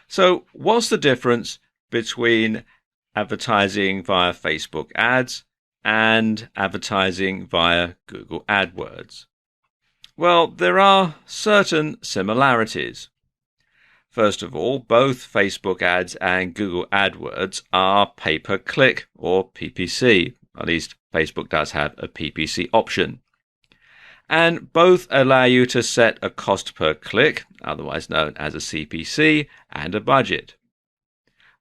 So what's the difference between advertising via Facebook ads and advertising via Google AdWords? Well, there are certain similarities. First of all, both Facebook ads and Google AdWords are pay-per-click or PPC. At least Facebook does have a PPC option. And both allow you to set a cost per click, otherwise known as a CPC, and a budget.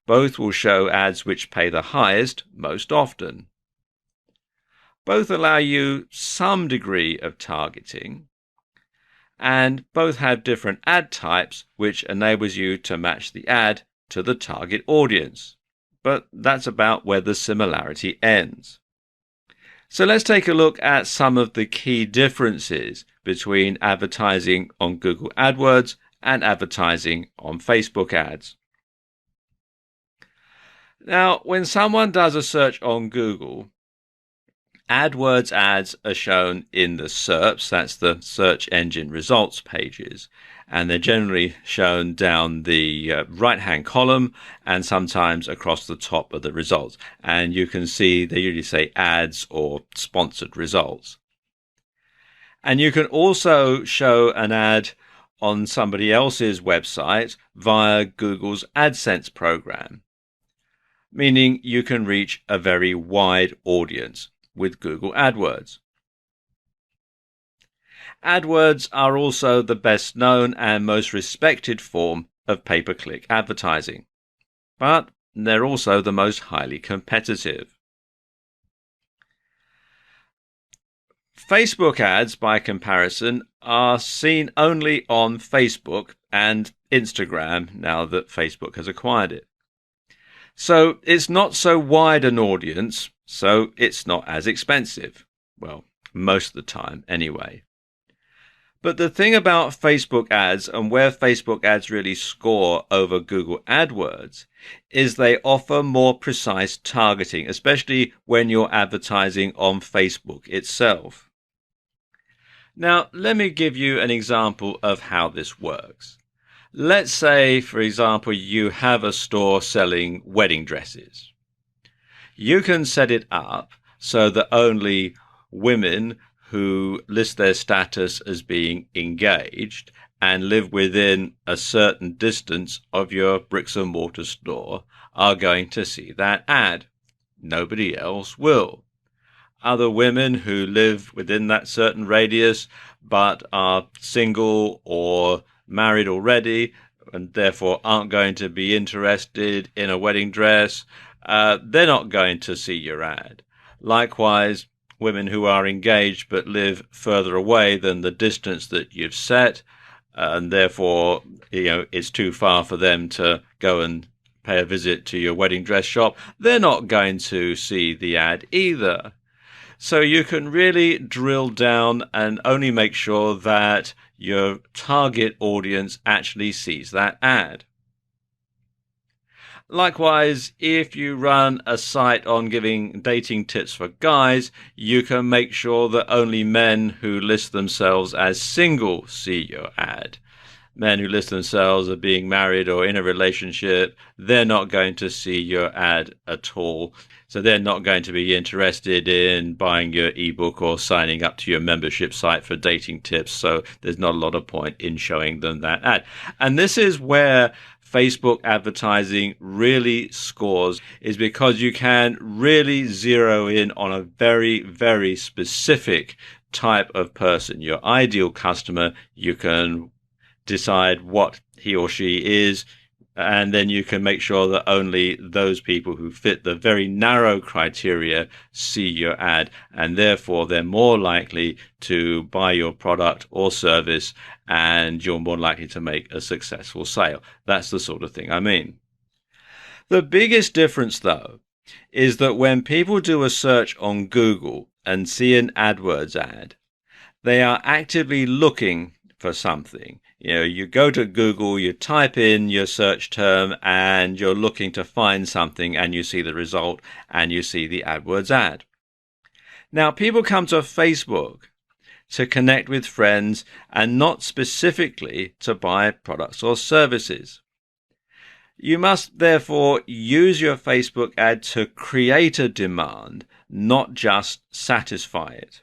Both will show ads which pay the highest most often. Both allow you some degree of targeting, and both have different ad types which enables you to match the ad to the target audience. But that's about where the similarity ends. So let's take a look at some of the key differences between advertising on Google AdWords and advertising on Facebook ads. Now, when someone does a search on Google, AdWords ads are shown in the SERPs, that's the search engine results pages, and they're generally shown down the right-hand column and sometimes across the top of the results. And you can see they usually say ads or sponsored results. And you can also show an ad on somebody else's website via Google's AdSense program, meaning you can reach a very wide audience with Google AdWords. AdWords are also the best known and most respected form of pay-per-click advertising, but they're also the most highly competitive. Facebook ads, by comparison, are seen only on Facebook and Instagram now that Facebook has acquired it. So it's not so wide an audience, so it's not as expensive. Well, most of the time anyway. But the thing about Facebook ads and where Facebook ads really score over Google AdWords is they offer more precise targeting, especially when you're advertising on Facebook itself. Now, let me give you an example of how this works. Let's say, for example, you have a store selling wedding dresses. You can set it up so that only women who list their status as being engaged and live within a certain distance of your bricks and mortar store are going to see that ad. Nobody else will. Other women who live within that certain radius but are single or married already and therefore aren't going to be interested in a wedding dress, they're not going to see your ad. Likewise, women who are engaged but live further away than the distance that you've set, and therefore it's too far for them to go and pay a visit to your wedding dress shop, they're not going to see the ad either. So you can really drill down and only make sure that your target audience actually sees that ad. Likewise, if you run a site on giving dating tips for guys, you can make sure that only men who list themselves as single see your ad. Men who list themselves as being married or in a relationship, they're not going to see your ad at all. So they're not going to be interested in buying your ebook or signing up to your membership site for dating tips. So there's not a lot of point in showing them that ad. And this is where Facebook advertising really scores, is because you can really zero in on a very, very specific type of person. Your ideal customer, you can decide what he or she is, and then you can make sure that only those people who fit the very narrow criteria see your ad, and therefore they're more likely to buy your product or service, and you're more likely to make a successful sale. That's the sort of thing I mean. The biggest difference, though, is that when people do a search on Google and see an AdWords ad, they are actively looking for something. You go to Google, you type in your search term, and you're looking to find something, and you see the result, and you see the AdWords ad. Now, people come to Facebook to connect with friends and not specifically to buy products or services. You must therefore use your Facebook ad to create a demand, not just satisfy it.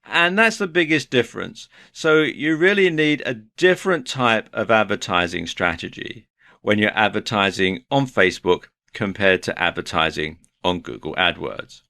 And that's the biggest difference. So you really need a different type of advertising strategy when you're advertising on Facebook compared to advertising on Google AdWords.